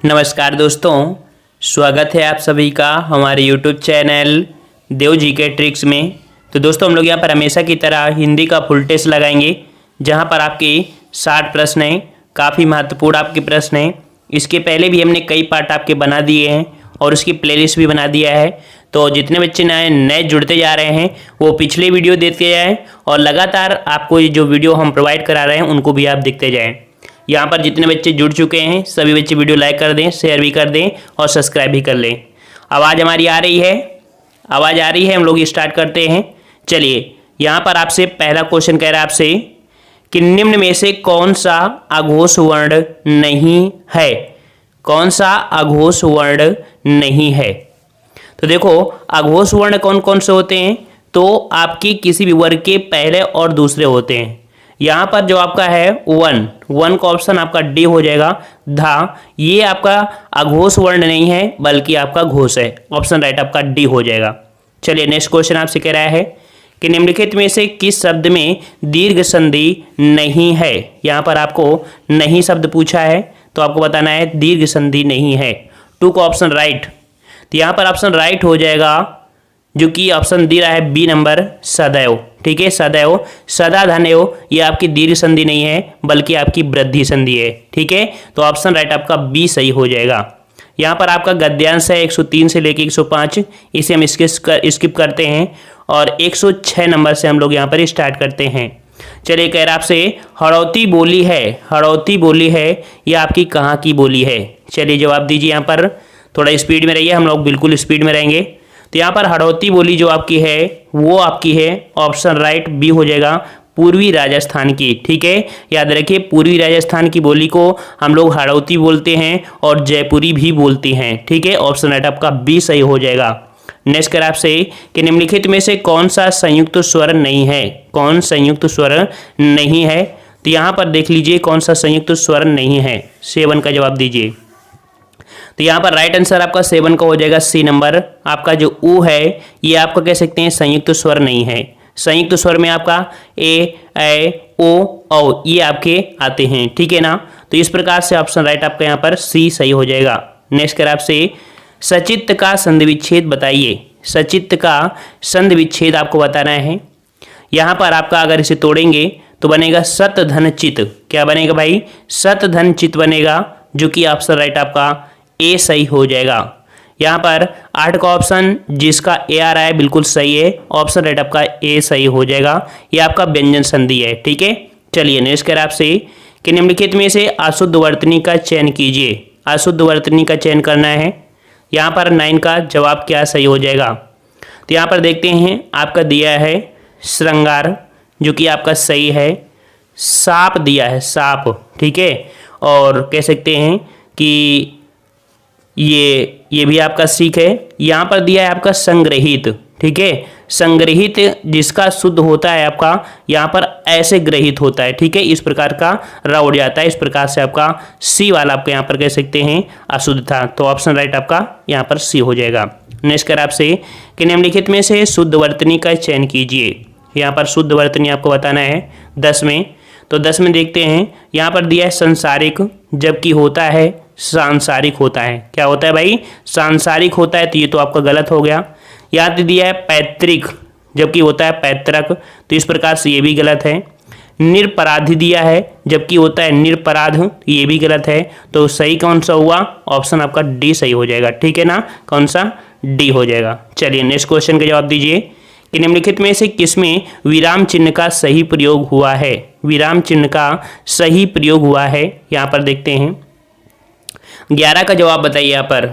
नमस्कार दोस्तों, स्वागत है आप सभी का हमारे YouTube चैनल देव जी के ट्रिक्स में। तो दोस्तों हम लोग यहाँ पर हमेशा की तरह हिंदी का फुल टेस्ट लगाएंगे, जहाँ पर आपके 60 प्रश्न हैं। काफ़ी महत्वपूर्ण आपके प्रश्न हैं। इसके पहले भी हमने कई पार्ट आपके बना दिए हैं और उसकी प्लेलिस्ट भी बना दिया है। तो जितने बच्चे नए जुड़ते जा रहे हैं वो पिछले वीडियो देखते जाएँ और लगातार आपको ये जो वीडियो हम प्रोवाइड करा रहे हैं उनको भी आप देखते जाएँ। यहाँ पर जितने बच्चे जुड़ चुके हैं सभी बच्चे वीडियो लाइक कर दें, शेयर भी कर दें और सब्सक्राइब भी कर लें। आवाज़ हमारी आ रही है? आवाज़ आ रही है? हम लोग स्टार्ट करते हैं। चलिए, यहाँ पर आपसे पहला क्वेश्चन कह रहा है आपसे कि निम्न में से कौन सा अघोष वर्ण नहीं है? कौन सा अघोष वर्ण नहीं है? तो देखो, अघोष वर्ण कौन कौन से होते हैं? तो आपकी किसी भी वर्ग के पहले और दूसरे होते हैं। यहाँ पर जो आपका है वन का ऑप्शन आपका डी हो जाएगा। धा, ये आपका अघोष वर्ण नहीं है बल्कि आपका घोष है। ऑप्शन राइट आपका डी हो जाएगा। चलिए, नेक्स्ट क्वेश्चन आपसे कह रहा है कि निम्नलिखित में से किस शब्द में दीर्घ संधि नहीं है? यहाँ पर आपको नहीं शब्द पूछा है तो आपको बताना है दीर्घ संधि नहीं है। टू का ऑप्शन राइट, तो यहाँ पर ऑप्शन राइट हो जाएगा जो कि ऑप्शन दे रहा है बी नंबर, सदैव। ठीक है, सदैव, सदा धन्यव, ये आपकी दीर्घ संधि नहीं है बल्कि आपकी वृद्धि संधि है। ठीक है, तो ऑप्शन राइट आपका बी सही हो जाएगा। यहाँ पर आपका गद्यांश है 103 से लेके 105, इसे हम स्किप करते हैं और 106 नंबर से हम लोग यहाँ पर स्टार्ट करते हैं। चलिए, कह रहा आपसे हड़ौती बोली है, हड़ौती बोली है, ये आपकी कहाँ की बोली है? चलिए जवाब दीजिए। यहाँ पर थोड़ा स्पीड में रहिए, हम लोग बिल्कुल स्पीड में रहेंगे। तो यहाँ पर हड़ौती बोली जो आपकी है वो आपकी है ऑप्शन राइट बी हो जाएगा, पूर्वी राजस्थान की। ठीक है, याद रखिए, पूर्वी राजस्थान की बोली को हम लोग हड़ौती बोलते हैं और जयपुरी भी बोलती हैं। ठीक है, ऑप्शन राइट आपका बी सही हो जाएगा। नेक्स्ट कर आपसे कि निम्नलिखित में से कौन सा संयुक्त स्वर नहीं है? कौन संयुक्त स्वर नहीं है? तो यहाँ पर देख लीजिए कौन सा संयुक्त स्वर नहीं है। 7 का जवाब दीजिए। तो यहाँ पर राइट आंसर आपका 7 का हो जाएगा, सी नंबर। आपका जो ऊ है ये आपका कह सकते हैं संयुक्त स्वर नहीं है। संयुक्त स्वर में आपका ए ओ औ ये आपके आते हैं। ठीक है ना, तो इस प्रकार से ऑप्शन राइट आपका यहाँ पर सी सही हो जाएगा। नेक्स्ट कर आपसे सचित्त का संधि विच्छेद बताइए। सचित्त का संधि विच्छेद आपको बताना है। यहाँ पर आपका अगर इसे तोड़ेंगे तो बनेगा सत धन चित। क्या बनेगा भाई? सत धन चित बनेगा, जो कि ऑप्शन राइट आपका ए सही हो जाएगा। यहाँ पर 8 का ऑप्शन जिसका ए आ रहा है बिल्कुल सही है। ऑप्शन राइट आपका ए सही हो जाएगा। ये आपका व्यंजन संधि है। ठीक है, चलिए नेक्स्ट कर आपसे कि निम्नलिखित में से अशुद्ध वर्तनी का चयन कीजिए। अशुद्ध वर्तनी का चयन करना है। यहाँ पर 9 का जवाब क्या सही हो जाएगा? तो यहाँ पर देखते हैं, आपका दिया है श्रृंगार, जो कि आपका सही है। साप दिया है, साप। ठीक है, और कह सकते हैं कि ये भी आपका सीख है। यहाँ पर दिया है आपका संग्रहित। ठीक है, संग्रहित जिसका शुद्ध होता है आपका यहाँ पर ऐसे ग्रहित होता है। ठीक है, इस प्रकार का र उड़ जाता है। इस प्रकार से आपका सी वाला आपका यहाँ पर कह सकते हैं अशुद्ध था। तो ऑप्शन राइट आपका यहाँ पर सी हो जाएगा। नेक्स्ट कर आपसे कि निम्नलिखित में से शुद्ध वर्तनी का चयन कीजिए। यहाँ पर शुद्ध वर्तनी आपको बताना है 10 में। तो 10 में देखते हैं, यहाँ पर दिया है संसारिक, जबकि होता है सांसारिक होता है। क्या होता है भाई? सांसारिक होता है, तो ये तो आपका गलत हो गया। यहाँ दिया है पैतृक, जबकि होता है पैतृक, तो इस प्रकार से ये भी गलत है। निरपराधी दिया है, जबकि होता है निरपराध, ये भी गलत है। तो सही कौन सा हुआ? ऑप्शन आपका डी सही हो जाएगा। ठीक है ना, कौन सा? डी हो जाएगा। चलिए नेक्स्ट क्वेश्चन का जवाब दीजिए कि निम्नलिखित में से किसमें विराम चिन्ह का सही प्रयोग हुआ है? विराम चिन्ह का सही प्रयोग हुआ है, यहाँ पर देखते हैं। 11 का जवाब बताइए। यहाँ पर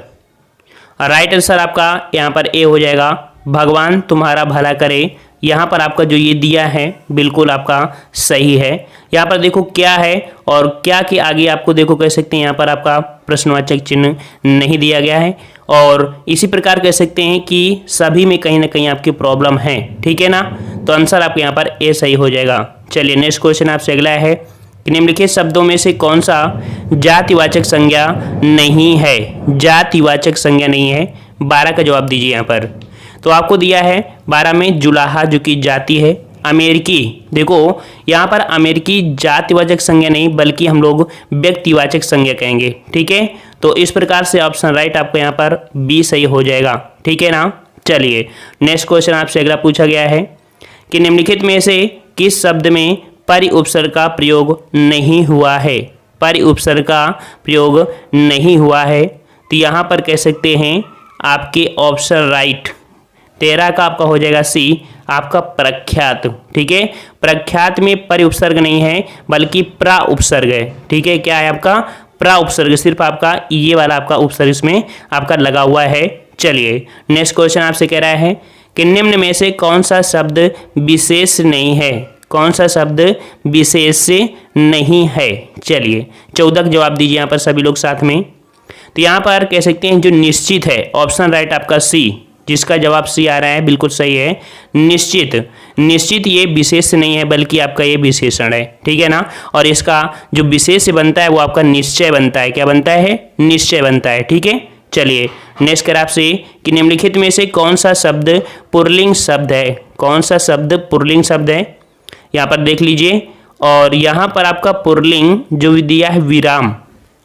राइट आंसर आपका यहाँ पर ए हो जाएगा, भगवान तुम्हारा भला करे। यहाँ पर आपका जो ये दिया है बिल्कुल आपका सही है। यहाँ पर देखो क्या है और क्या के आगे आपको देखो कह सकते हैं यहाँ पर आपका प्रश्नवाचक चिन्ह नहीं दिया गया है। और इसी प्रकार कह सकते हैं कि सभी में कहीं ना कहीं आपकी प्रॉब्लम है। ठीक है ना, तो आंसर आपके यहाँ पर ए सही हो जाएगा। चलिए नेक्स्ट क्वेश्चन आपसे अगला है कि निम्नलिखित शब्दों में से कौन सा जातिवाचक संज्ञा नहीं है? जातिवाचक संज्ञा नहीं है। 12 का जवाब दीजिए। यहाँ पर तो आपको दिया है 12 में जुलाहा, जो कि जाति है। अमेरिकी, देखो यहाँ पर अमेरिकी जातिवाचक संज्ञा नहीं बल्कि हम लोग व्यक्तिवाचक संज्ञा कहेंगे। ठीक है, तो इस प्रकार से ऑप्शन राइट आपको यहाँ पर बी सही हो जाएगा। ठीक है ना। चलिए नेक्स्ट क्वेश्चन आपसे अगला पूछा गया है कि निम्नलिखित में से किस शब्द में परि उपसर्ग का प्रयोग नहीं हुआ है। परि उपसर्ग का प्रयोग नहीं हुआ है तो यहाँ पर कह सकते हैं आपके ऑप्शन राइट 13 का आपका हो जाएगा सी, आपका प्रख्यात। ठीक है, प्रख्यात में परि उपसर्ग नहीं है बल्कि प्रा उपसर्ग है। ठीक है, क्या है आपका प्रा उपसर्ग, सिर्फ आपका ये वाला आपका उपसर्ग इसमें आपका लगा हुआ है। चलिए नेक्स्ट क्वेश्चन आपसे कह रहा है कि निम्न में से कौन सा शब्द विशेष नहीं है। कौन सा शब्द विशेष नहीं है। चलिए 14 जवाब दीजिए यहाँ पर सभी लोग साथ में। तो यहाँ पर कह सकते हैं जो निश्चित है, ऑप्शन राइट आपका सी, जिसका जवाब सी आ रहा है बिल्कुल सही है। निश्चित, निश्चित ये विशेष नहीं है बल्कि आपका ये विशेषण है। ठीक है ना। और इसका जो विशेष बनता है वो आपका निश्चय बनता है। क्या बनता है? निश्चय बनता है। ठीक है। चलिए नेक्स्ट कर आपसे कि निम्नलिखित में से कौन सा शब्द पुल्लिंग शब्द है। कौन सा शब्द पुल्लिंग शब्द है, यहाँ पर देख लीजिए। और यहाँ पर आपका पुल्लिंग जो दिया है विराम,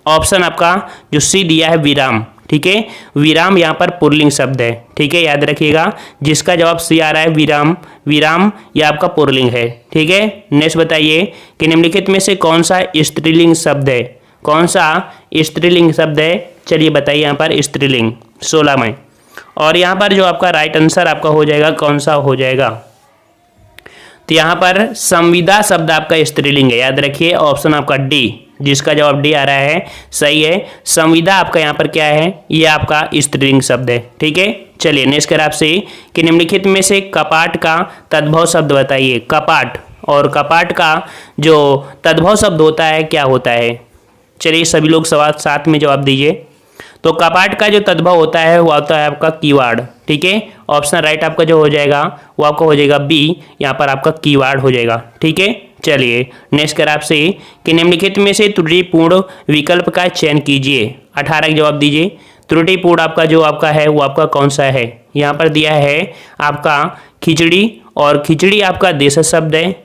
ऑप्शन आपका जो सी दिया है विराम। ठीक है, विराम यहाँ पर पुल्लिंग शब्द है। ठीक है, याद रखिएगा जिसका जवाब सी आ रहा है विराम, विराम यह आपका पुल्लिंग है। ठीक है। नेक्स्ट बताइए कि निम्नलिखित में से कौन सा स्त्रीलिंग शब्द है। कौन सा स्त्रीलिंग शब्द है, चलिए बताइए यहाँ पर स्त्रीलिंग 16 में। और यहाँ पर जो आपका राइट आंसर आपका हो जाएगा कौन सा हो जाएगा, तो यहाँ पर संविदा शब्द आपका स्त्रीलिंग है। याद रखिए ऑप्शन आपका डी, जिसका जवाब डी आ रहा है सही है। संविदा आपका यहाँ पर क्या है, ये आपका स्त्रीलिंग शब्द है। ठीक है। चलिए नेक्स्ट कर आपसे कि निम्नलिखित में से कपाट का तद्भव शब्द बताइए। कपाट, और कपाट का जो तद्भव शब्द होता है क्या होता है। चलिए सभी लोग सवाल साथ में जवाब दीजिए। तो कपाट का जो तद्भव होता है वो होता है आपका कीवार्ड। ठीक है, ऑप्शन राइट आपका जो हो जाएगा वो आपका हो जाएगा बी, यहाँ पर आपका कीवार्ड हो जाएगा। ठीक है। चलिए नेक्स्ट कर आपसे कि निम्नलिखित में से त्रुटिपूर्ण विकल्प का चयन कीजिए। 18 जवाब दीजिए। त्रुटिपूर्ण आपका जो आपका है वो आपका कौन सा है, यहाँ पर दिया है आपका खिचड़ी, और खिचड़ी आपका देश शब्द है।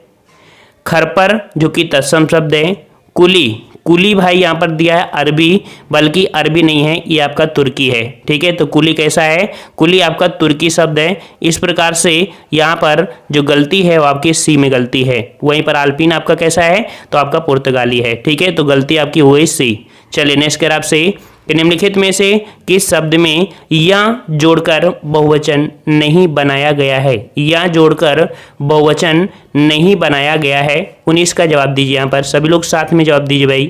खरपर जो कि तत्सम शब्द है। कुली, कुली भाई यहाँ पर दिया है अरबी, बल्कि अरबी नहीं है ये आपका तुर्की है। ठीक है, तो कुली कैसा है, कुली आपका तुर्की शब्द है। इस प्रकार से यहाँ पर जो गलती है वो आपकी सी में गलती है। वहीं पर आल्पिन आपका कैसा है, तो आपका पुर्तगाली है। ठीक है, तो गलती आपकी हुई सी। चलिए नेक्स्ट कर आपसे कि निम्नलिखित में से किस शब्द में या जोड़कर बहुवचन नहीं बनाया गया है। या जोड़कर बहुवचन नहीं बनाया गया है। 19 का जवाब दीजिए यहाँ पर सभी लोग साथ में जवाब दीजिए भाई।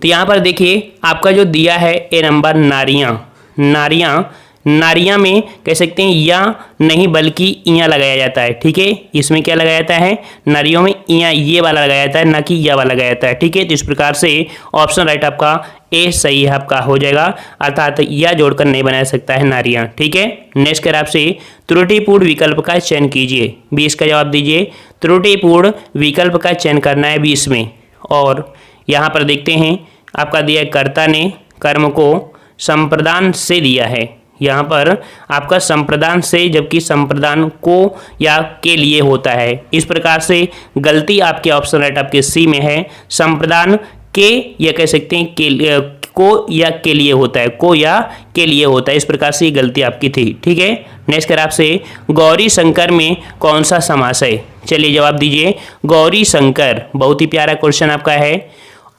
तो यहाँ पर देखिए आपका जो दिया है ए नंबर नारियां। नारियां, नारियां में कह सकते हैं या नहीं बल्कि इया लगाया जाता है। ठीक है, इसमें क्या लगाया जाता है, नारियों में इया ये वाला लगाया जाता है, ना कि या वाला लगाया जाता है। ठीक है, तो इस प्रकार से ऑप्शन राइट आपका ए सही है आपका हो जाएगा, अर्थात या जोड़कर नहीं बना सकता है नारियां। ठीक है। नेक्स्ट कर आपसे त्रुटिपूर्ण विकल्प का चयन कीजिए। 20 का जवाब दीजिए। त्रुटिपूर्ण विकल्प का चयन करना है 20 में। और यहाँ पर देखते हैं आपका दिया कर्ता ने कर्म को संप्रदान से दिया है। यहाँ पर आपका संप्रदान से, जबकि संप्रदान को या के लिए होता है। इस प्रकार से गलती आपके ऑप्शन राइट आपके सी में है। संप्रदान के या कह सकते हैं के को या के लिए होता है, को या के लिए होता है। इस प्रकार से ये गलती आपकी थी। ठीक है। नेक्स्ट कर आपसे गौरी शंकर में कौन सा समास है। चलिए जवाब दीजिए। गौरी शंकर बहुत ही प्यारा क्वेश्चन आपका है।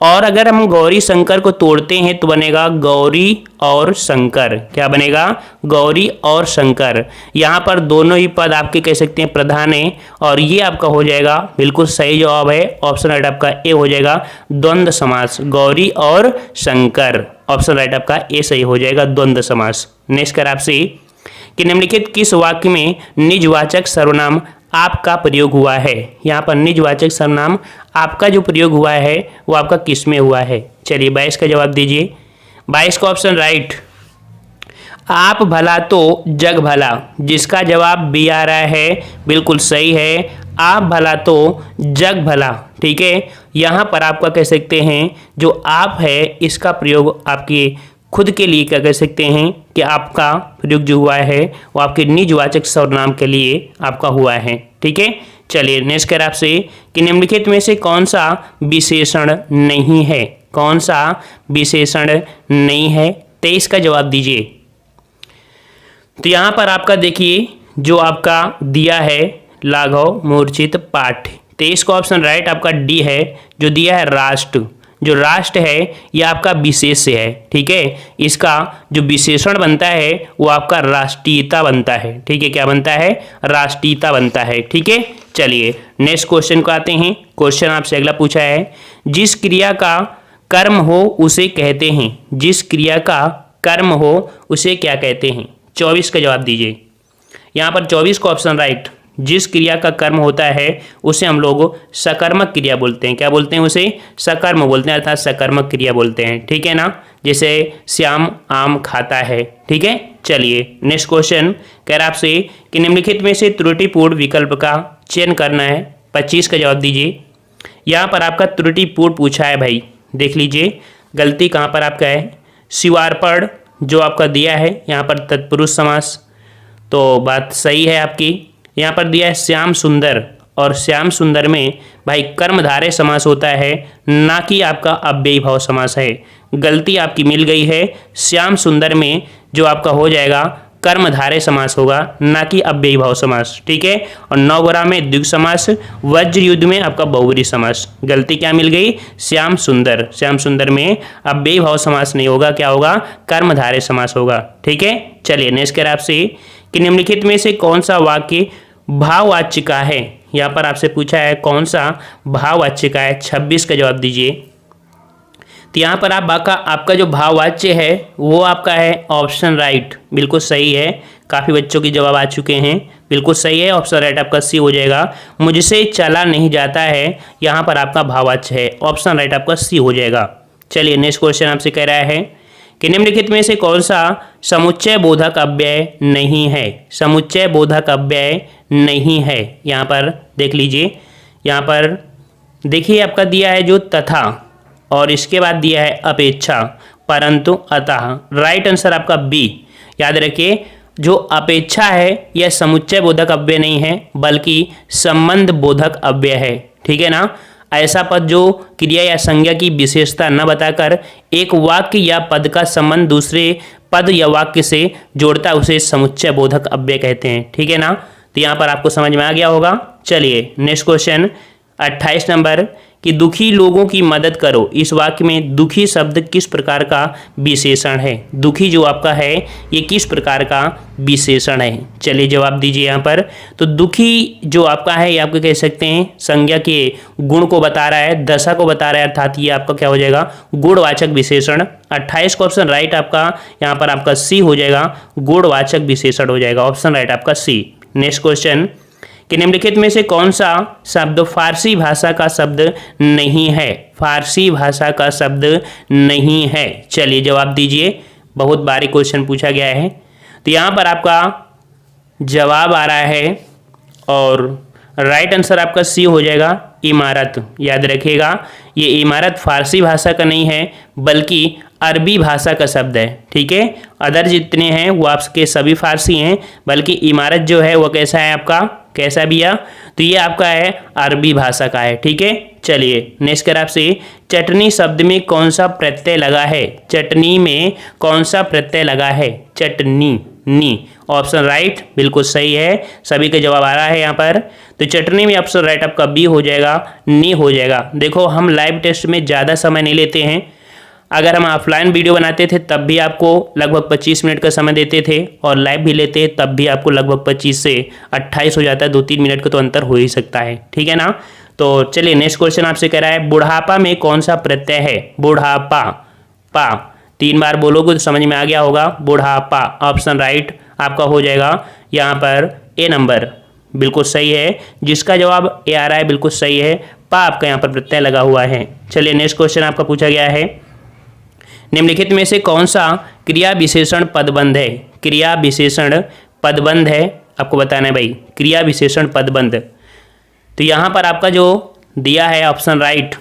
और अगर हम गौरी शंकर को तोड़ते हैं तो बनेगा गौरी और शंकर। क्या बनेगा, गौरी और शंकर। यहाँ पर दोनों ही पद आपके कह सकते हैं प्रधान है, और ये आपका हो जाएगा बिल्कुल सही जवाब है। ऑप्शन राइट आपका ए हो जाएगा द्वंद्व समास, गौरी और शंकर। ऑप्शन राइट आपका ए सही हो जाएगा द्वंद्व समास। नेक्स्ट कर आपसे कि निम्नलिखित किस वाक्य में निजवाचक सर्वनाम आपका प्रयोग हुआ है। यहाँ पर निजवाचक सर्वनाम आपका जो प्रयोग हुआ है वो आपका किस में हुआ है। चलिए 22 का जवाब दीजिए। 22 का ऑप्शन राइट आप भला तो जग भला, जिसका जवाब बी आ रहा है बिल्कुल सही है। आप भला तो जग भला। ठीक है, यहाँ पर आपका कह सकते हैं जो आप है इसका प्रयोग आपके खुद के लिए क्या कह सकते हैं कि आपका प्रयोग जो हुआ है वो आपके निजवाचक सर्वनाम के लिए आपका हुआ है। ठीक है। चलिए नेक्स्ट कर आपसे कि निम्नलिखित में से कौन सा विशेषण नहीं है। कौन सा विशेषण नहीं है? 23 का जवाब दीजिए। तो यहाँ पर आपका देखिए जो आपका दिया है लाघव मूर्छित पाठ, 23 का ऑप्शन राइट आपका डी है। जो दिया है राष्ट्र, जो राष्ट्र है यह आपका विशेष्य है, ठीक है। इसका जो विशेषण बनता है वो आपका राष्ट्रीयता बनता है, ठीक है। क्या बनता है? राष्ट्रीयता बनता है, ठीक है। चलिए नेक्स्ट क्वेश्चन को आते हैं। क्वेश्चन आपसे अगला पूछा है, जिस क्रिया का कर्म हो उसे कहते हैं, जिस क्रिया का कर्म हो उसे क्या कहते हैं? 24 का जवाब दीजिए। यहाँ पर 24 का ऑप्शन राइट, जिस क्रिया का कर्म होता है उसे हम लोग सकर्मक क्रिया बोलते हैं। क्या बोलते हैं? उसे सकर्म बोलते हैं, अर्थात सकर्मक क्रिया बोलते हैं, ठीक है ना। जैसे श्याम आम खाता है, ठीक है। चलिए नेक्स्ट क्वेश्चन कह रहा आपसे कि निम्नलिखित में से त्रुटिपूर्ण विकल्प का चयन करना है। 25 का जवाब दीजिए। यहाँ पर आपका त्रुटिपूर्ण पूछा है भाई, देख लीजिए गलती कहाँ पर आपका है। शिवार्पण जो आपका दिया है यहाँ पर तत्पुरुष समास, तो बात सही है आपकी। यहाँ पर दिया है श्याम सुंदर, और श्याम सुंदर में भाई कर्मधारय समास होता है, ना कि आपका अव्ययी भाव समास है। गलती आपकी मिल गई है। श्याम सुंदर में जो आपका हो जाएगा कर्मधारय समास होगा, ना कि अव्ययी भाव समास, ठीक है। और नवग्रह में द्विगु समास, वज्र युद्ध में आपका बहुव्रीहि समास। गलती क्या मिल गई? श्याम सुंदर, श्याम सुंदर में अव्ययी भाव समास नहीं होगा, क्या होगा? कर्मधारय समास होगा, ठीक है। चलिए नेक्स्ट कह आपसे कि निम्नलिखित में से कौन सा वाक्य भाववाच्य का है? यहाँ पर आपसे पूछा है कौन सा भाववाच्य का है। 26 का जवाब दीजिए। तो यहाँ पर आपका जो भाववाच्य है वो आपका है ऑप्शन राइट, बिल्कुल सही है। काफ़ी बच्चों के जवाब आ चुके हैं, बिल्कुल सही है। ऑप्शन राइट आपका सी हो जाएगा। मुझसे चला नहीं जाता है, यहाँ पर आपका भाववाच्य है, ऑप्शन राइट आपका सी हो जाएगा। चलिए नेक्स्ट क्वेश्चन आपसे कह रहा है कि निम्नलिखित में से कौन सा समुच्चय बोधक अव्यय नहीं है? समुच्चय बोधक अव्यय नहीं है। यहाँ पर देख लीजिए, यहाँ पर देखिए आपका दिया है जो तथा, और इसके बाद दिया है अपेक्षा, परंतु, अतः। राइट आंसर आपका बी। याद रखिए जो अपेक्षा है यह समुच्चय बोधक अव्यय नहीं है, बल्कि संबंध बोधक अव्यय है, ठीक है ना। ऐसा पद जो क्रिया या संज्ञा की विशेषता न बताकर एक वाक्य या पद का संबंध दूसरे पद या वाक्य से जोड़ता है उसे समुच्चय बोधक अव्यय कहते हैं, ठीक है ना। तो यहाँ पर आपको समझ में आ गया होगा। चलिए नेक्स्ट क्वेश्चन 28 नंबर कि दुखी लोगों की मदद करो, इस वाक्य में दुखी शब्द किस प्रकार का विशेषण है? दुखी जो आपका है ये किस प्रकार का विशेषण है? चलिए जवाब दीजिए यहाँ पर। तो दुखी जो आपका है ये आपको कह सकते हैं संज्ञा के गुण को बता रहा है, दशा को बता रहा है, अर्थात ये आपका क्या हो जाएगा? गुणवाचक विशेषण। 28 का ऑप्शन राइट आपका यहाँ पर आपका सी हो जाएगा, गुणवाचक विशेषण हो जाएगा, ऑप्शन राइट आपका सी। नेक्स्ट क्वेश्चन कि निम्नलिखित में से कौन सा शब्द फारसी भाषा का शब्द नहीं है? फारसी भाषा का शब्द नहीं है। चलिए जवाब दीजिए, बहुत बारीक क्वेश्चन पूछा गया है। तो यहाँ पर आपका जवाब आ रहा है और राइट आंसर आपका सी हो जाएगा, इमारत। याद रखिएगा ये इमारत फारसी भाषा का नहीं है बल्कि अरबी भाषा का शब्द है, ठीक है। अदर जितने हैं वो आपके सभी फारसी हैं, बल्कि इमारत जो है वो कैसा है आपका, कैसा भैया? तो ये आपका है अरबी भाषा का है, ठीक है। चलिए नेक्स्ट कर आपसे चटनी शब्द में कौन सा प्रत्यय लगा है? चटनी में कौन सा प्रत्यय लगा है? चटनी, नी, ऑप्शन राइट बिल्कुल सही है। सभी का जवाब आ रहा है यहाँ पर। तो चटनी में ऑप्शन राइट आपका बी हो जाएगा, नी हो जाएगा। देखो हम लाइव टेस्ट में ज़्यादा समय नहीं लेते हैं। अगर हम ऑफलाइन वीडियो बनाते थे तब भी आपको लगभग 25 मिनट का समय देते थे, और लाइव भी लेते तब भी आपको लगभग 25 से 28 हो जाता है, 2-3 मिनट का तो अंतर हो ही सकता है, ठीक है ना। तो चलिए नेक्स्ट क्वेश्चन आपसे कह रहा है बुढ़ापा में कौन सा प्रत्यय है? बुढ़ापा, पा, 3 बार बोलोगे तो समझ में आ गया होगा। बुढ़ापा, ऑप्शन राइट आपका हो जाएगा यहाँ पर ए नंबर, बिल्कुल सही है। जिसका जवाब ए आ रहा है बिल्कुल सही है, पा आपका यहाँ पर प्रत्यय लगा हुआ है। चलिए नेक्स्ट क्वेश्चन आपका पूछा गया है निम्नलिखित में से कौन सा क्रिया विशेषण पदबंध है? क्रिया विशेषण पदबंध है, आपको बताना है भाई, क्रिया विशेषण पदबंध। तो यहाँ पर आपका जो दिया है ऑप्शन राइट,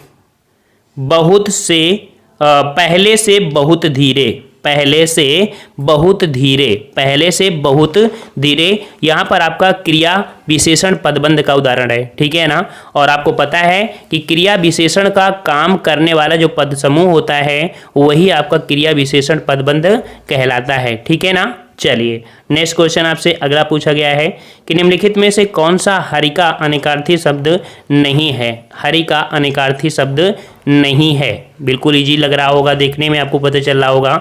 बहुत से पहले से बहुत धीरे, पहले से बहुत धीरे, पहले से बहुत धीरे। यहाँ पर आपका क्रिया विशेषण पदबंध का उदाहरण है, ठीक है ना। और आपको पता है कि क्रिया विशेषण का काम करने वाला जो पद समूह होता है वही आपका क्रिया विशेषण पदबंध कहलाता है, ठीक है ना। चलिए नेक्स्ट क्वेश्चन आपसे अगला पूछा गया है कि निम्नलिखित में से कौन सा हरि का अनेकार्थी शब्द नहीं है। हरि का अनेकार्थी शब्द नहीं है, बिल्कुल इजी लग रहा होगा, देखने में आपको पता चल रहा होगा।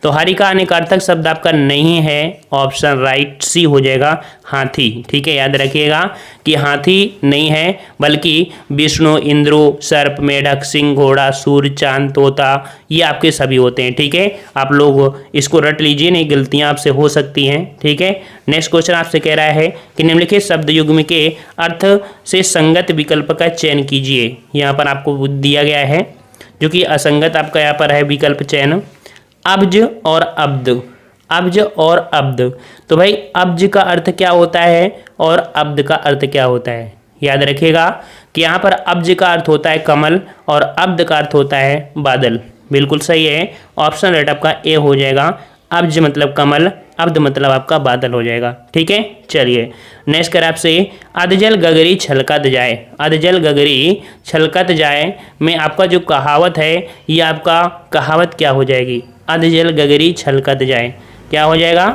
तो हरि का अनेकार्थक शब्द आपका नहीं है, ऑप्शन राइट सी हो जाएगा, हाथी। ठीक है, याद रखिएगा कि हाथी नहीं है, बल्कि विष्णु, इंद्र, सर्प, मेढक, सिंह, घोड़ा, सूर्य, चांद, तोता, ये आपके सभी होते हैं। ठीक है, आप लोग इसको रट लीजिए, नहीं गलतियां आपसे हो सकती हैं। ठीक है, नेक्स्ट क्वेश्चन आपसे कह रहा है कि निम्नलिखित शब्द युग्म के अर्थ से संगत विकल्प का चयन कीजिए। यहाँ पर आपको दिया गया है, जो कि असंगत आपका यहाँ पर है विकल्प चयन, अब्ज और अब्द। अब्ज और अब्द, तो भाई अब्ज का अर्थ क्या होता है और अब्द का अर्थ क्या होता है, याद रखिएगा कि यहाँ पर अब्ज का अर्थ होता है कमल और अब्द का अर्थ होता है बादल। बिल्कुल सही है, ऑप्शन राइट आपका ए हो जाएगा। अब्ज मतलब कमल, अब्द मतलब आपका बादल हो जाएगा। ठीक है, चलिए नेक्स्ट कर आपसे, अधजल गगरी छलकत जाए। अधजल गगरी छलकत जाए में आपका जो कहावत है, ये आपका कहावत क्या हो जाएगी, अधजल गगरी छलकत जाए, क्या हो जाएगा,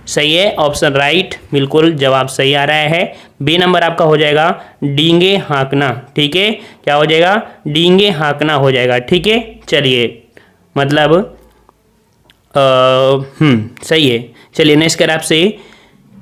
सही है, ऑप्शन राइट, बिल्कुल जवाब सही आ रहा है। बी नंबर आपका हो जाएगा डींगे हाँकना। ठीक है, क्या हो जाएगा, डींगे हाँकना हो जाएगा। ठीक है, चलिए मतलब सही है। चलिए नेक्स्ट कर आपसे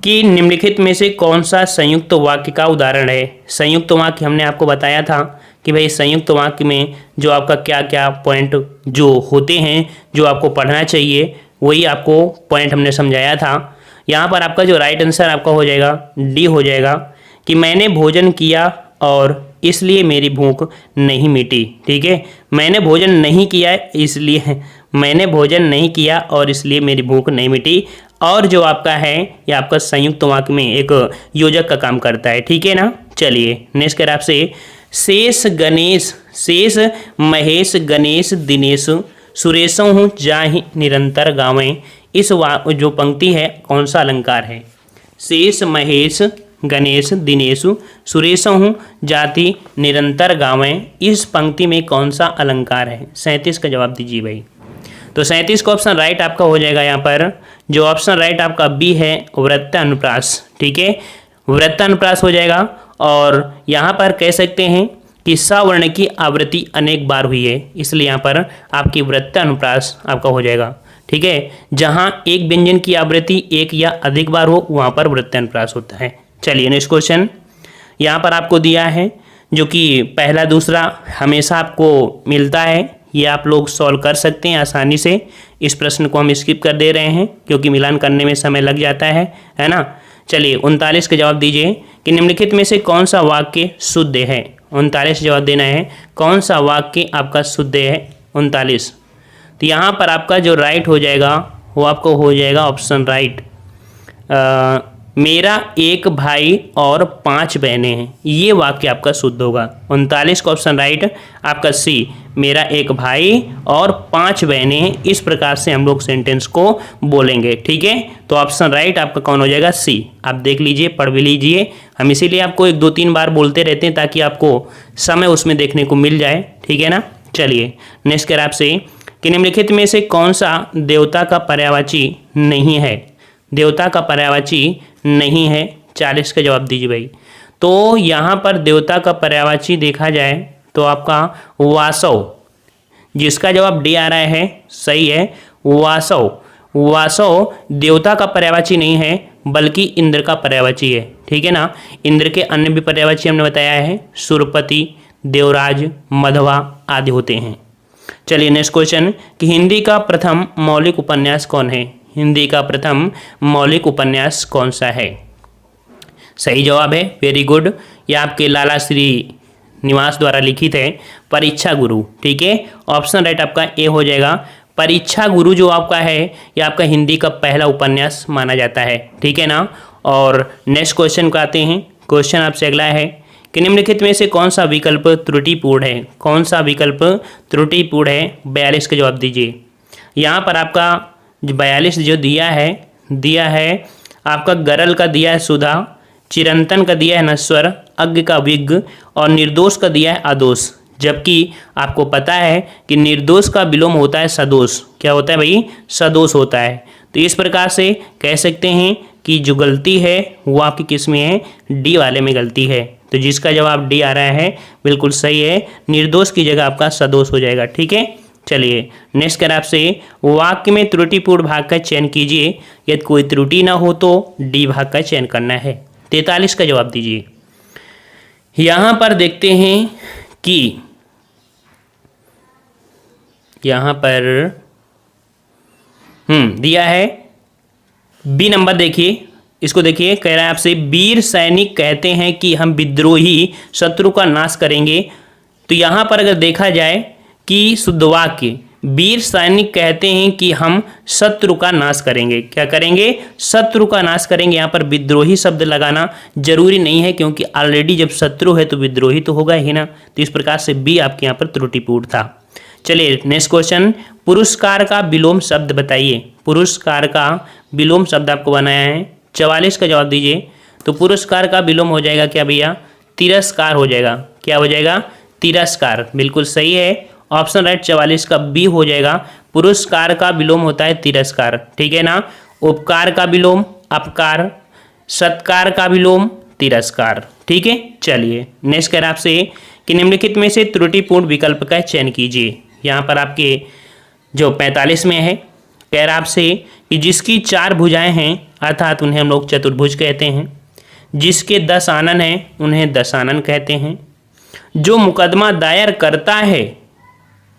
कि निम्नलिखित में से कौन सा संयुक्त वाक्य का उदाहरण है। संयुक्त वाक्य हमने आपको बताया था कि भाई संयुक्त वाक्य में जो आपका क्या क्या पॉइंट जो होते हैं, जो आपको पढ़ना चाहिए, वही आपको पॉइंट हमने समझाया था। यहाँ पर आपका जो राइट आंसर आपका हो जाएगा डी हो जाएगा कि मैंने भोजन किया और इसलिए मेरी भूख नहीं मिटी। ठीक है, मैंने भोजन नहीं किया इसलिए, मैंने भोजन नहीं किया और इसलिए मेरी भूख नहीं मिटी। और जो आपका है ये आपका संयुक्त वाक्य में एक योजक का काम करता है। ठीक है ना, चलिए नेक्स्ट कर आपसे, शेष गणेश, शेष महेश गणेश दिनेश सुरेशों हूँ जाहि निरंतर गावें। इस जो पंक्ति है कौन सा अलंकार है, शेष महेश गणेश दिनेश सुरेशों हूँ जाति निरंतर गावें, इस पंक्ति में कौन सा अलंकार है। 37 का जवाब दीजिए भाई। तो 37 का ऑप्शन राइट आपका हो जाएगा यहाँ पर, जो ऑप्शन राइट आपका बी है वृत्तानुप्रास। ठीक है, वृत्तानुप्रास हो जाएगा। और यहाँ पर कह सकते हैं कि सवर्ण की आवृत्ति अनेक बार हुई है, इसलिए यहाँ पर आपकी वृत्तानुप्रास आपका हो जाएगा। ठीक है, जहाँ एक व्यंजन की आवृत्ति एक या अधिक बार हो वहाँ पर वृत्तानुप्रास होता है। चलिए नेक्स्ट क्वेश्चन यहाँ पर आपको दिया है, जो कि पहला दूसरा हमेशा आपको मिलता है, ये आप लोग सॉल्व कर सकते हैं आसानी से। इस प्रश्न को हम स्किप कर दे रहे हैं क्योंकि मिलान करने में समय लग जाता है ना। चलिए 39 का जवाब दीजिए कि निम्नलिखित में से कौन सा वाक्य शुद्ध है। 39 जवाब देना है, कौन सा वाक्य आपका शुद्ध है 39। तो यहाँ पर आपका जो राइट हो जाएगा वो आपको हो जाएगा ऑप्शन राइट, मेरा एक भाई और 5 बहनें हैं, ये वाक्य आपका शुद्ध होगा। 39 का ऑप्शन राइट आपका सी, मेरा एक भाई और 5 बहनें हैं, इस प्रकार से हम लोग सेंटेंस को बोलेंगे। ठीक है, तो ऑप्शन राइट आपका कौन हो जाएगा, सी। आप देख लीजिए, पढ़ भी लीजिए, हम इसीलिए आपको 1-2-3 बार बोलते रहते हैं ताकि आपको समय उसमें देखने को मिल जाए। ठीक है ना, चलिए नेक्स्ट कर आपसे कि निम्नलिखित में से कौन सा देवता का पर्यायवाची नहीं है। देवता का पर्यायवाची नहीं है, 40 का जवाब दीजिए भाई। तो यहाँ पर देवता का पर्यायवाची देखा जाए तो आपका वासव, जिसका जवाब डी आ रहा है, सही है, वासव। वासव देवता का पर्यायवाची नहीं है बल्कि इंद्र का पर्यायवाची है। ठीक है ना, इंद्र के अन्य भी पर्यायवाची हमने बताया है, सुरपति, देवराज, मधवा आदि होते हैं। चलिए नेक्स्ट क्वेश्चन कि हिंदी का प्रथम मौलिक उपन्यास कौन है। हिंदी का प्रथम मौलिक उपन्यास कौन सा है। सही जवाब है, वेरी गुड, ये आपके लाला श्री निवास द्वारा लिखित है, परीक्षा गुरु। ठीक है, ऑप्शन राइट आपका ए हो जाएगा। परीक्षा गुरु जो आपका है ये आपका हिंदी का पहला उपन्यास माना जाता है। ठीक है ना, और नेक्स्ट क्वेश्चन को आते हैं। क्वेश्चन आपसे अगला है कि निम्नलिखित में से कौन सा विकल्प त्रुटिपूर्ण है। कौन सा विकल्प त्रुटिपूर्ण है, 42 का जवाब दीजिए। यहाँ पर आपका 42 जो दिया है आपका गरल का दिया है सुधा, चिरंतन का दिया है नश्वर, अज्ञ का विज्ञ और निर्दोष का दिया है अदोष। जबकि आपको पता है कि निर्दोष का विलोम होता है सदोष। क्या होता है भाई? सदोष होता है। तो इस प्रकार से कह सकते हैं कि जो गलती है वो आपकी किस में है? डी वाले में गलती है। तो जिसका जवाब डी आ रहा है बिल्कुल सही है, निर्दोष की जगह आपका सदोष हो जाएगा। ठीक है, चलिए नेक्स्ट कर आपसे, वाक्य में त्रुटिपूर्ण भाग का चयन कीजिए, यदि कोई त्रुटि ना हो तो डी भाग का चयन करना है। 43 का जवाब दीजिए। यहां पर देखते हैं कि यहां पर दिया है बी नंबर, देखिए इसको देखिए, कह रहा है आपसे, वीर सैनिक कहते हैं कि हम विद्रोही शत्रु का नाश करेंगे। तो यहां पर अगर देखा जाए कि शुद्ध वाक्य, वीर सैनिक कहते हैं कि हम शत्रु का नाश करेंगे। क्या करेंगे? शत्रु का नाश करेंगे। यहाँ पर विद्रोही शब्द लगाना जरूरी नहीं है, क्योंकि ऑलरेडी जब शत्रु है तो विद्रोही तो होगा ही ना। तो इस प्रकार से बी आपके यहाँ पर त्रुटिपूर्ण था। चलिए नेक्स्ट क्वेश्चन, पुरस्कार का विलोम शब्द बताइए। पुरस्कार का विलोम शब्द आपको बनाया है। 44 का जवाब दीजिए। तो पुरस्कार का विलोम हो जाएगा क्या भैया? तिरस्कार हो जाएगा। क्या हो जाएगा? तिरस्कार। बिल्कुल सही है, ऑप्शन राइट 44 का बी हो जाएगा। पुरस्कार का विलोम होता है तिरस्कार। ठीक है ना। उपकार का विलोम अपकार, सत्कार का विलोम तिरस्कार। ठीक है, चलिए नेक्स्ट कर आपसे कि निम्नलिखित में से त्रुटिपूर्ण विकल्प का चयन कीजिए। यहाँ पर आपके जो 45 में है, कह रहा आपसे कि जिसकी 4 भुजाएं हैं अर्थात उन्हें हम लोग चतुर्भुज कहते हैं। जिसके 10 आनन हैं उन्हें दशानन कहते हैं। जो मुकदमा दायर करता है,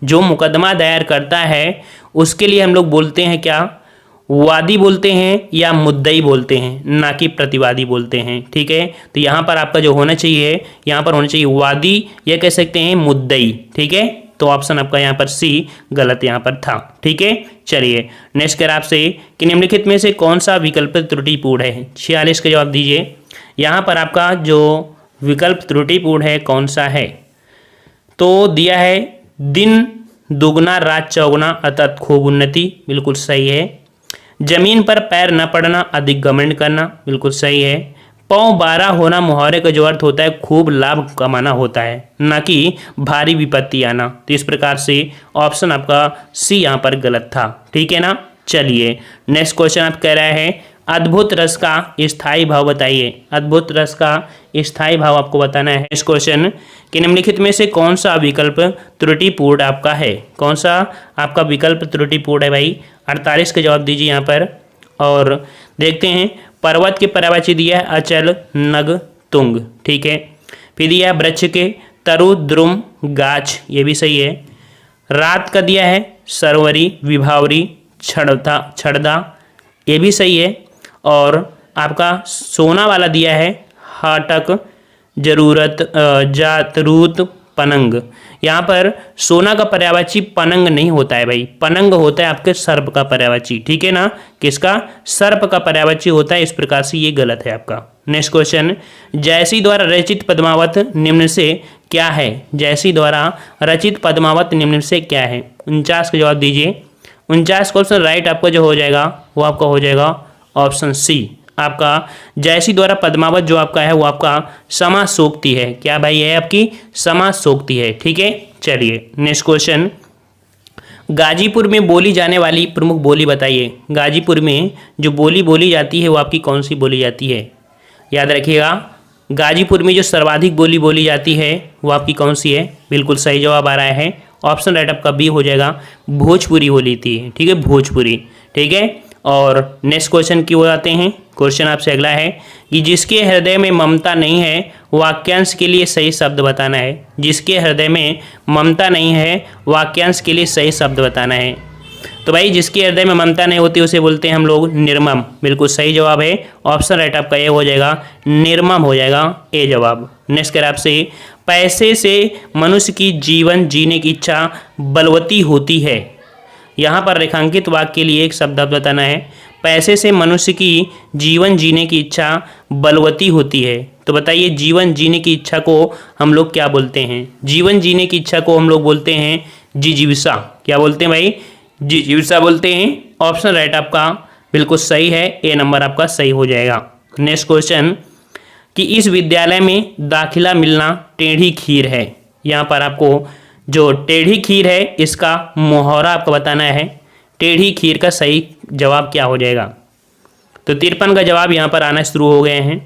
जो मुकदमा दायर करता है उसके लिए हम लोग बोलते हैं क्या? वादी बोलते हैं या मुद्दई बोलते हैं, ना कि प्रतिवादी बोलते हैं। ठीक है, तो यहाँ पर आपका जो होना चाहिए, यहाँ पर होना चाहिए वादी या कह सकते हैं मुद्दई। ठीक है, तो ऑप्शन आपका यहाँ पर सी गलत यहाँ पर था। ठीक है, चलिए नेक्स्ट कर आपसे कि निम्नलिखित में से कौन सा विकल्प त्रुटिपूर्ण है। 46 का जवाब दीजिए। यहाँ पर आपका जो विकल्प त्रुटिपूर्ण है कौन सा है? तो दिया है दिन दुगना रात चौगुना अर्थात खूब उन्नति। बिल्कुल सही है। जमीन पर पैर न पड़ना अधिक घमंड करना। बिल्कुल सही है। पौ 12 होना मुहावरे का जो अर्थ होता है खूब लाभ कमाना होता है, ना कि भारी विपत्ति आना। तो इस प्रकार से ऑप्शन आपका सी यहाँ पर गलत था। ठीक है ना। चलिए नेक्स्ट क्वेश्चन आप कह रहा है अद्भुत रस का स्थायी भाव बताइए। अद्भुत रस का स्थायी भाव आपको बताना है। इस क्वेश्चन कि निम्नलिखित में से कौन सा विकल्प त्रुटिपूर्ण आपका है? कौन सा आपका विकल्प त्रुटिपूर्ण है भाई? 48 का जवाब दीजिए यहाँ पर। और देखते हैं, पर्वत के पर्यायवाची दिया है अचल नग तुंग। ठीक है, फिर दिया है वृक्ष के तरु द्रुम गाछ, ये भी सही है। रात का दिया है सरवरी विभावरी छड़दा, ये भी सही है। और आपका सोना वाला दिया है हाटक जरूरत जातरूत पनंग। यहाँ पर सोना का पर्यायवाची पनंग नहीं होता है भाई, पनंग होता है आपके सर्प का पर्यायवाची। ठीक है ना। किसका? सर्प का पर्यायवाची होता है। इस प्रकार से ये गलत है आपका। नेक्स्ट क्वेश्चन, जयसी द्वारा रचित पद्मावत निम्न से क्या है? जयसी द्वारा रचित पद्मावत निम्न से क्या है? 49 का जवाब दीजिए। 49 का ऑप्शन राइट आपका जो हो जाएगा वो आपका हो जाएगा ऑप्शन सी। आपका जयसी द्वारा पद्मावत जो आपका है वो आपका समासोक्ति है। क्या भाई है? आपकी समासोक्ति है। ठीक है, चलिए नेक्स्ट क्वेश्चन, गाजीपुर में बोली जाने वाली प्रमुख बोली बताइए। गाजीपुर में जो बोली बोली जाती है वो आपकी कौन सी बोली जाती है? याद रखिएगा, गाजीपुर में जो सर्वाधिक बोली बोली जाती है वो आपकी कौन सी है? बिल्कुल सही जवाब आ रहा है, ऑप्शन राइट आपका बी हो जाएगा, भोजपुरी बोली थी। ठीक है, भोजपुरी। ठीक है, और नेक्स्ट क्वेश्चन की ओर आते हैं। क्वेश्चन आपसे अगला है कि जिसके हृदय में ममता नहीं है वाक्यांश के लिए सही शब्द बताना है। जिसके हृदय में ममता नहीं है वाक्यांश के लिए सही शब्द बताना है। तो भाई जिसके हृदय में ममता नहीं होती उसे बोलते हैं हम लोग निर्मम। बिल्कुल सही जवाब है, ऑप्शन राइट आपका ए हो जाएगा, निर्मम हो जाएगा ए जवाब। नेक्स्ट कर आपसे, पैसे से मनुष्य की जीवन जीने की इच्छा बलवती होती है। यहाँ पर रेखांकित वाक्य के लिए एक शब्द आप बताना है। पैसे से मनुष्य की जीवन जीने की इच्छा बलवती होती है। तो बताइए जीवन जीने की इच्छा को हम लोग क्या बोलते हैं? जीवन जीने की इच्छा को हम लोग बोलते हैं जिजीविषा। क्या बोलते हैं भाई? जिजीविषा बोलते हैं। ऑप्शन राइट आपका बिल्कुल सही है, ए नंबर आपका सही हो जाएगा। नेक्स्ट क्वेश्चन कि इस विद्यालय में दाखिला मिलना टेढ़ी खीर है। यहाँ पर आपको जो टेढ़ी खीर है इसका मुहावरा आपको बताना है। टेढ़ी खीर का सही जवाब क्या हो जाएगा? तो 53 का जवाब यहाँ पर आना शुरू हो गए हैं।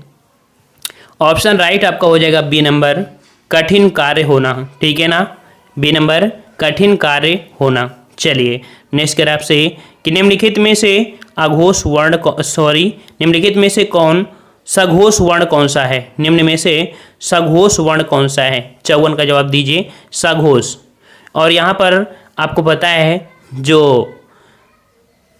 ऑप्शन राइट आपका हो जाएगा बी नंबर, कठिन कार्य होना। ठीक है ना, बी नंबर कठिन कार्य होना। चलिए नेक्स्ट कर आपसे कि निम्नलिखित में से अघोष वर्ण निम्नलिखित में से कौन सघोष वर्ण कौन सा है? निम्न में से सघोष वर्ण कौन सा है? 54 का जवाब दीजिए सघोष। और यहाँ पर आपको पता है जो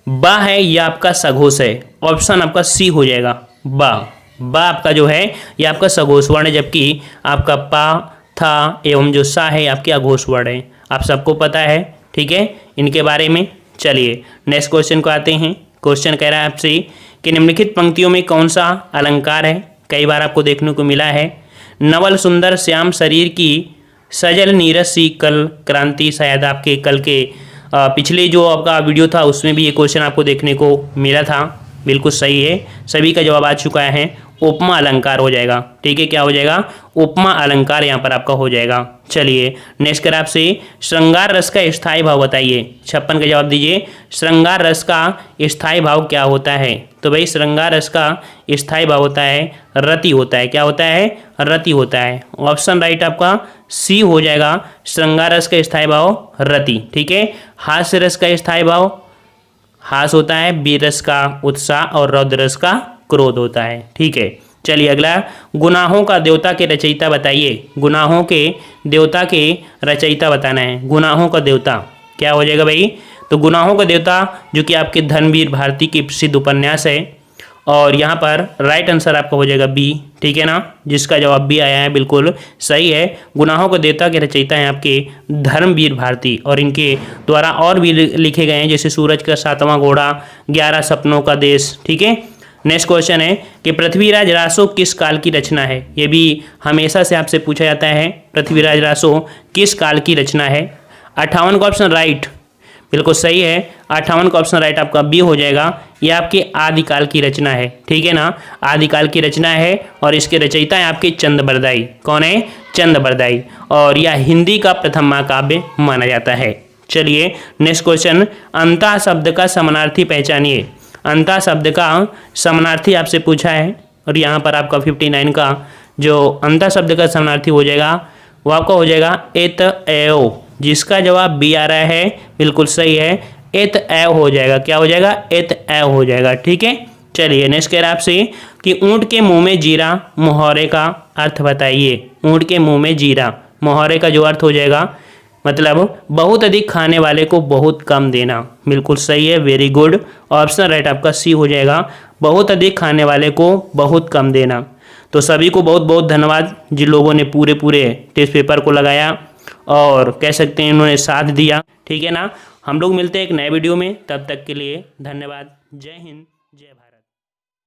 बा है यह आपका सघोष है। ऑप्शन आपका सी हो जाएगा, बा आपका जो है यह आपका सघोष वर्ण है, जबकि आपका पा था एवं जो सा है आपके अघोष वर्ण है। आप सबको पता है, ठीक है, इनके बारे में। चलिए नेक्स्ट क्वेश्चन को आते हैं। क्वेश्चन कह रहा है आपसे कि निम्नलिखित पंक्तियों में कौन सा अलंकार है? कई बार आपको देखने को मिला है। नवल सुंदर श्याम शरीर की सजल नीरस सी कल क्रांति। शायद आपके कल के पिछले जो आपका वीडियो था उसमें भी ये क्वेश्चन आपको देखने को मिला था। बिल्कुल सही है, सभी का जवाब आ चुका है। उपमा अलंकार हो जाएगा। ठीक है, क्या हो जाएगा? उपमा अलंकार यहाँ पर आपका हो जाएगा। चलिए नेक्स्ट कर आपसे श्रृंगार रस का स्थायी भाव बताइए। 56 का जवाब दीजिए श्रृंगार रस का स्थायी भाव क्या होता है? तो भाई श्रृंगार रस का स्थायी भाव होता है रति होता है। क्या होता है? रति होता है। ऑप्शन राइट आपका सी हो जाएगा, श्रृंगार रस का स्थायी भाव रति। ठीक है, हास्य रस का स्थायी भाव हास होता है, वीर रस का उत्साह और रौद्र रस का क्रोध होता है। ठीक है, चलिए अगला गुनाहों का देवता के रचयिता बताइए। गुनाहों के देवता के रचयिता बताना है। गुनाहों का देवता क्या हो जाएगा भाई? तो गुनाहों का देवता जो कि आपके धर्मवीर भारती की प्रसिद्ध उपन्यास है, और यहाँ पर राइट आंसर आपका हो जाएगा बी। ठीक है ना, जिसका जवाब बी आया है बिल्कुल सही है। गुनाहों के देवता के रचयिता हैं आपके धर्मवीर भारती, और इनके द्वारा और भी लिखे गए हैं जैसे सूरज का 7वां घोड़ा, 11 सपनों का देश। ठीक है, नेक्स्ट क्वेश्चन है कि पृथ्वीराज रासो किस काल की रचना है? ये भी हमेशा से आपसे पूछा जाता है, पृथ्वीराज रासो किस काल की रचना है? 58 का ऑप्शन राइट बिल्कुल सही है। 58 का ऑप्शन राइट आपका बी हो जाएगा। यह आपके आदिकाल की रचना है। ठीक है ना, आदिकाल की रचना है, और इसके रचयिता है आपके चंद बरदाई। कौन है? चंद बरदाई। और यह हिंदी का प्रथम महाकाव्य माना जाता है। चलिए नेक्स्ट क्वेश्चन, अंता शब्द का समानार्थी पहचानिए। अंता शब्द का समानार्थी आपसे पूछा है, और यहाँ पर आपका 59 का जो अंता शब्द का समानार्थी हो जाएगा वो आपका हो जाएगा एत एओ, जिसका जवाब बी आ रहा है बिल्कुल सही है। एत एव हो जाएगा। क्या हो जाएगा? एत एव हो जाएगा। ठीक है, चलिए नेक्स्ट कह रहा है आपसे कि ऊंट के मुंह में जीरा मुहावरे का अर्थ बताइए। ऊंट के मुंह में जीरा मुहावरे का जो अर्थ हो जाएगा मतलब बहुत अधिक खाने वाले को बहुत कम देना। बिल्कुल सही है, वेरी गुड। ऑप्शन राइट आपका सी हो जाएगा, बहुत अधिक खाने वाले को बहुत कम देना। तो सभी को बहुत बहुत धन्यवाद जिन लोगों ने पूरे टेस्ट पेपर को लगाया और कह सकते हैं इन्होंने साथ दिया। ठीक है ना, हम लोग मिलते हैं एक नए वीडियो में, तब तक के लिए धन्यवाद। जय हिंद, जय भारत।